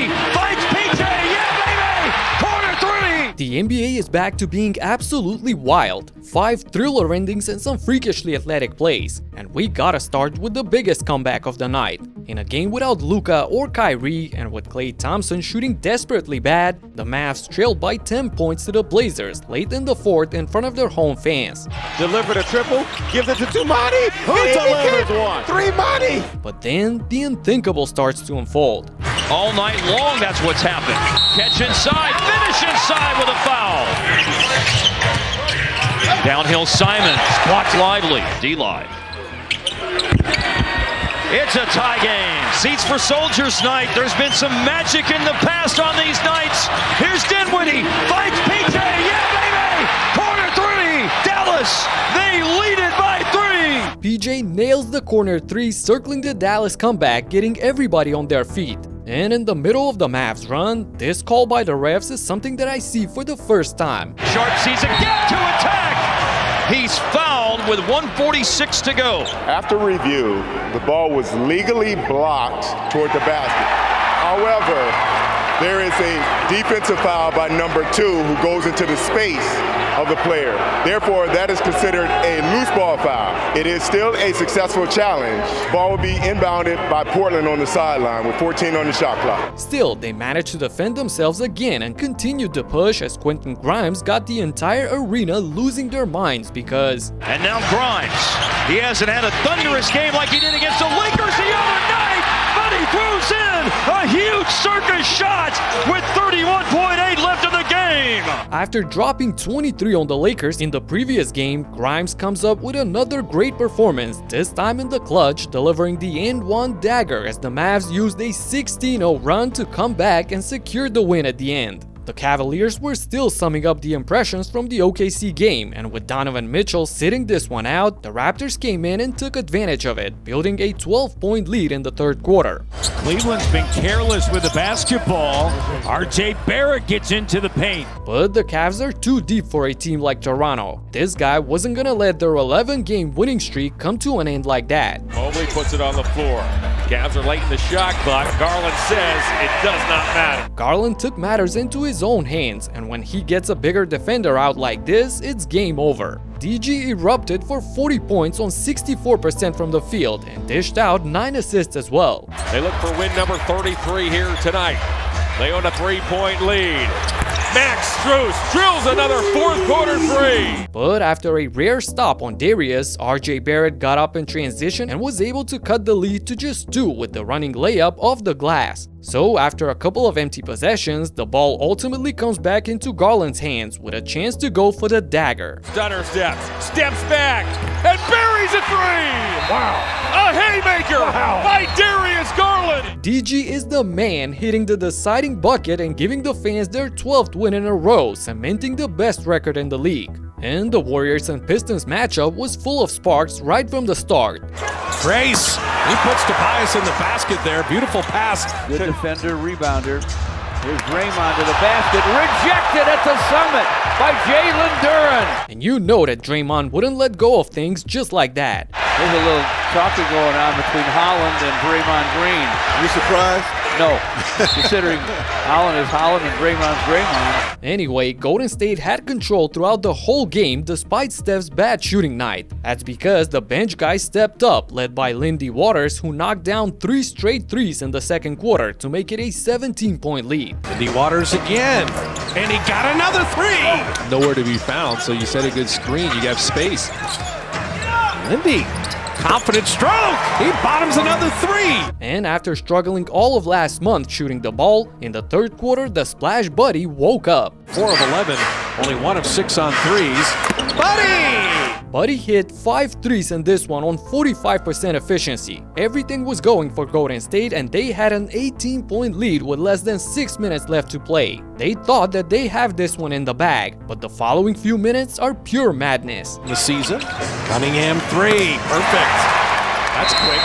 Dinwiddie finds PJ. Yeah, baby! Corner three! The NBA is back to being absolutely wild. 5 thriller endings and some freakishly athletic plays. And we gotta start with the biggest comeback of the night. In a game without Luka or Kyrie and with Klay Thompson shooting desperately bad, the Mavs trailed by 10 points to the Blazers late in the fourth in front of their home fans. Delivered a triple, gives it to Tumani. Who delivers one? 3 money. But then the unthinkable starts to unfold. All night long, that's what's happened. Catch inside, finish inside with a foul. Downhill Simons, blocked Lively, D-Live. It's a tie game. Seats for Soldiers night. There's been some magic in the past on these nights. Here's Dinwiddie, finds PJ, yeah baby! Corner three, Dallas, they lead it by 3! PJ nails the corner 3, circling the Dallas comeback, getting everybody on their feet. And in the middle of the Mavs run, this call by the refs is something that I see for the first time. Sharp sees a gap to attack. He's fouled with 1:46 to go. After review, the ball was legally blocked toward the basket. However, there is a defensive foul by number 2 who goes into the space of the player. Therefore, that is considered a loose ball foul. It is still a successful challenge. Ball will be inbounded by Portland on the sideline with 14 on the shot clock. Still, they managed to defend themselves again and continued to push as Quentin Grimes got the entire arena losing their minds because... And now Grimes. He hasn't had a thunderous game like he did against the Lakers the other night, but he throws in a huge circus shot with 31.8 left in the game. After dropping 23 on the Lakers in the previous game, Grimes comes up with another great performance, this time in the clutch, delivering the and-one dagger as the Mavs used a 16-0 run to come back and secure the win at the end. The Cavaliers were still summing up the impressions from the OKC game, and with Donovan Mitchell sitting this one out, the Raptors came in and took advantage of it, building a 12-point lead in the third quarter. Cleveland's been careless with the basketball. R.J. Barrett gets into the paint. But the Cavs are too deep for a team like Toronto. This guy wasn't gonna let their 11-game winning streak come to an end like that. Mobley puts it on the floor. Cavs are late in the shot clock. Garland says it does not matter. Garland took matters into his own hands, and when he gets a bigger defender out like this, it's game over. DG erupted for 40 points on 64% from the field and dished out 9 assists as well. They look for win number 33 here tonight. They own a 3-point lead. Max Strus drills another fourth quarter 3. But after a rare stop on Darius, RJ Barrett got up in transition and was able to cut the lead to just 2 with the running layup off the glass. So after a couple of empty possessions, the ball ultimately comes back into Garland's hands with a chance to go for the dagger. Stunner steps back, and buries a 3! Wow! A haymaker by Darius Garland! DG is the man, hitting the deciding bucket and giving the fans their 12th win in a row, cementing the best record in the league. And the Warriors and Pistons matchup was full of sparks right from the start. Grace, he puts Tobias in the basket there. Beautiful pass. Good defender, rebounder. Here's Draymond to the basket. Rejected at the summit by Jalen Duren. And you know that Draymond wouldn't let go of things just like that. There's a little talking going on between Holland and Draymond Green. You surprised? No, considering Holland is Holland and Draymond's Draymond. Anyway, Golden State had control throughout the whole game despite Steph's bad shooting night. That's because the bench guys stepped up, led by Lindy Waters, who knocked down 3 straight threes in the second quarter to make it a 17-point lead. Lindy Waters again, and he got another 3! Nowhere to be found, so you set a good screen, you have space. Lindy, confident stroke! He bottoms another 3! And after struggling all of last month shooting the ball, in the third quarter the Splash Buddy woke up. 4 of 11, only 1 of 6 on 3s. Buddy! Buddy hit 5 threes in this one on 45% efficiency. Everything was going for Golden State and they had an 18-point lead with less than 6 minutes left to play. They thought that they have this one in the bag, but the following few minutes are pure madness. The season, Cunningham 3, perfect. That's quick.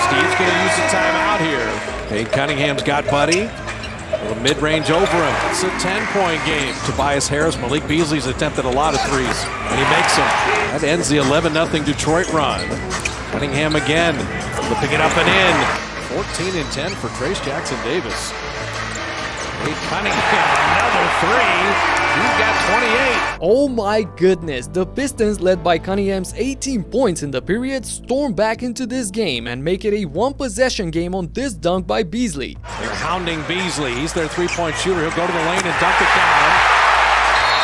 Steve's going to use the timeout here. Cade Cunningham's got Buddy. A little mid-range over him. It's a 10-point game. Tobias Harris, Malik Beasley's attempted a lot of 3s, and he makes them. That ends the 11-0 Detroit run. Cunningham again, flipping it up and in. 14 and 10 for Trace Jackson Davis. Cade Cunningham, another three. He's got 28. Oh my goodness, the Pistons, led by Cunningham's 18 points in the period, storm back into this game and make it a one-possession game on this dunk by Beasley. They're hounding Beasley. He's their three-point shooter. He'll go to the lane and dunk it down.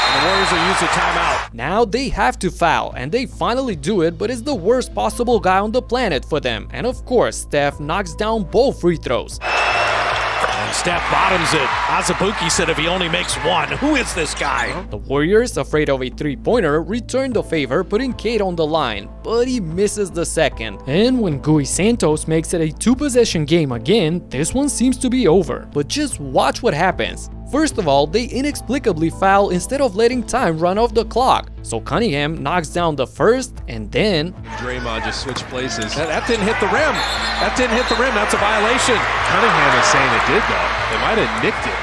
And the Warriors will use a timeout. Now they have to foul, and they finally do it, but it's the worst possible guy on the planet for them. And of course, Steph knocks down both free throws. And Steph bottoms it. Azubuike said if he only makes one, who is this guy? The Warriors, afraid of a three-pointer, return the favor, putting Cade on the line, but he misses the second. And when Gui Santos makes it a two-possession game again, this one seems to be over. But just watch what happens. First of all, they inexplicably foul instead of letting time run off the clock. So Cunningham knocks down the first, and then Draymond just switched places. That didn't hit the rim. That didn't hit the rim. That's a violation. Cunningham is saying it did, though. They might have nicked it.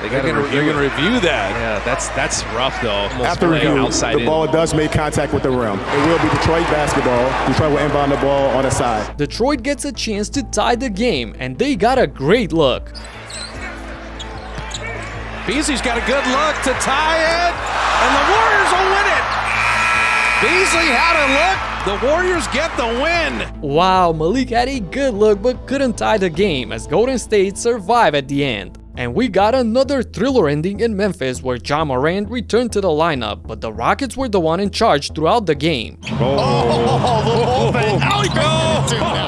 They're going to review that. Yeah, that's rough, though. Almost After review, outside the ball does make contact with the rim. It will be Detroit basketball. Detroit will inbound the ball on the side. Detroit gets a chance to tie the game, and they got a great look. Beasley's got a good look to tie it, and the Warriors will win it. Beasley had a look. The Warriors get the win. Wow, Malik had a good look but couldn't tie the game as Golden State survived at the end. And we got another thriller ending in Memphis where Ja Morant returned to the lineup, but the Rockets were the one in charge throughout the game.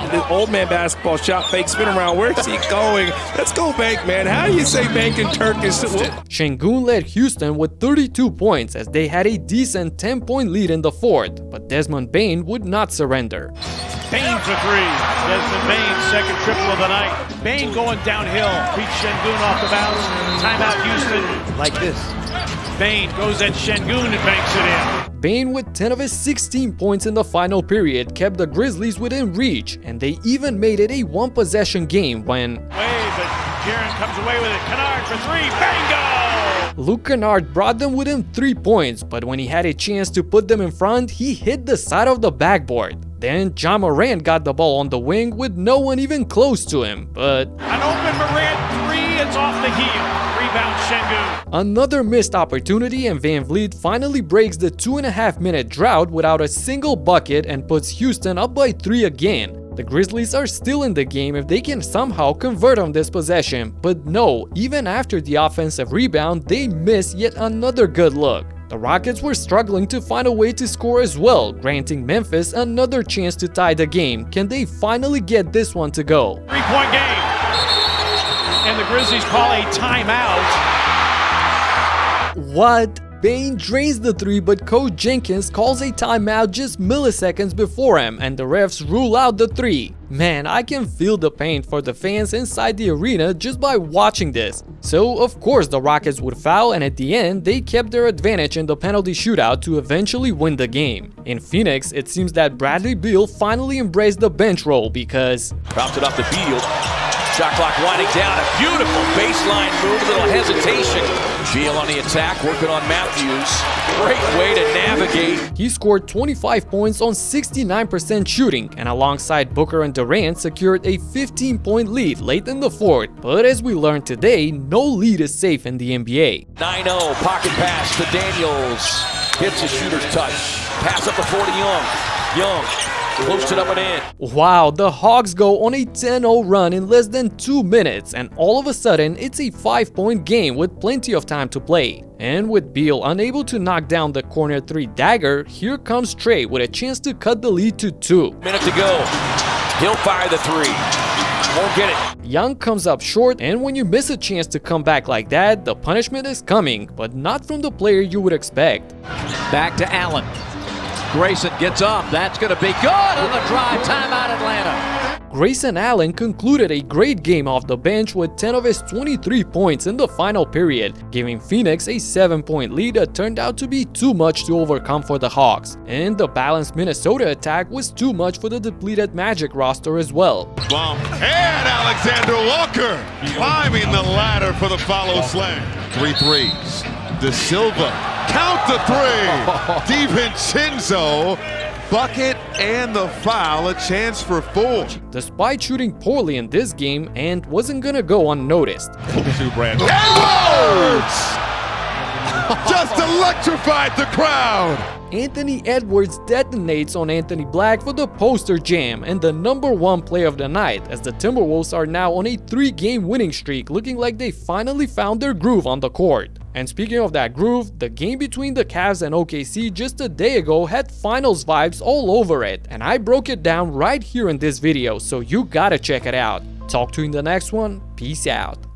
The old man basketball shot fake spin around. Where's he going? Let's go bank, man. How do you say bank in Turkish? Şengün led Houston with 32 points as they had a decent 10-point lead in the fourth, but Desmond Bane would not surrender. Bane for three. Desmond Bane, second triple of the night. Bane going downhill. Beats Şengün off the bounce. Timeout Houston. Like this. Bane goes at Şengün and banks it in. Bane, with 10 of his 16 points in the final period, kept the Grizzlies within reach, and they even made it a one-possession game when But Jaren comes away with it. Kennard for three. Bingo! Luka Kennard brought them within 3 points, but when he had a chance to put them in front, he hit the side of the backboard. Then Ja Morant got the ball on the wing with no one even close to him, but An open Morant three. It's off the heel. Rebound Şengün. another missed opportunity, and Van Vliet finally breaks the 2.5-minute drought without a single bucket and puts Houston up by 3 again. The Grizzlies are still in the game if they can somehow convert on this possession, but no, even after the offensive rebound, they miss yet another good look. The Rockets were struggling to find a way to score as well, granting Memphis another chance to tie the game. Can they finally get this one to go? 3-point game. And the Grizzlies call a timeout. What? Bane drains the 3, but Coach Jenkins calls a timeout just milliseconds before him, and the refs rule out the 3. Man, I can feel the pain for the fans inside the arena just by watching this. So, of course, the Rockets would foul, and at the end, they kept their advantage in the penalty shootout to eventually win the game. In Phoenix, it seems that Bradley Beal finally embraced the bench role because Dropped it up the field. Shot clock winding down. A beautiful baseline move. A little hesitation. Beal on the attack, working on Matthews. Great way to navigate. he scored 25 points on 69% shooting, and alongside Booker and Durant secured a 15-point lead late in the fourth. But as we learned today, no lead is safe in the NBA. 9-0. Pocket pass to Daniels. Hits a shooter's touch. Pass up the floor to Young. Young closed it up and in. Wow, the Hawks go on a 10-0 run in less than 2 minutes, and all of a sudden, it's a 5-point game with plenty of time to play. And with Beal unable to knock down the corner 3 dagger, here comes Trey with a chance to cut the lead to 2. Minute to go. He'll fire the 3. Won't get it. Young comes up short, and when you miss a chance to come back like that, the punishment is coming, but not from the player you would expect. Back to Allen. Grayson gets up. That's going to be good on the drive. Timeout Atlanta. Grayson Allen concluded a great game off the bench with 10 of his 23 points in the final period, giving Phoenix a 7-point lead that turned out to be too much to overcome for the Hawks. And the balanced Minnesota attack was too much for the depleted Magic roster as well. Bump. And Alexander Walker climbing the ladder for the follow slam. 3 threes. De Silva. Count the 3. DiVincenzo. Bucket and the foul, a chance for 4. Despite shooting poorly in this game, Ant wasn't gonna go unnoticed. Edwards! Just electrified the crowd. Anthony Edwards detonates on Anthony Black for the poster jam and the #1 play of the night, as the Timberwolves are now on a 3-game winning streak, looking like they finally found their groove on the court. And speaking of that groove, the game between the Cavs and OKC just a day ago had finals vibes all over it, and I broke it down right here in this video, so you gotta check it out. Talk to you in the next one. Peace out.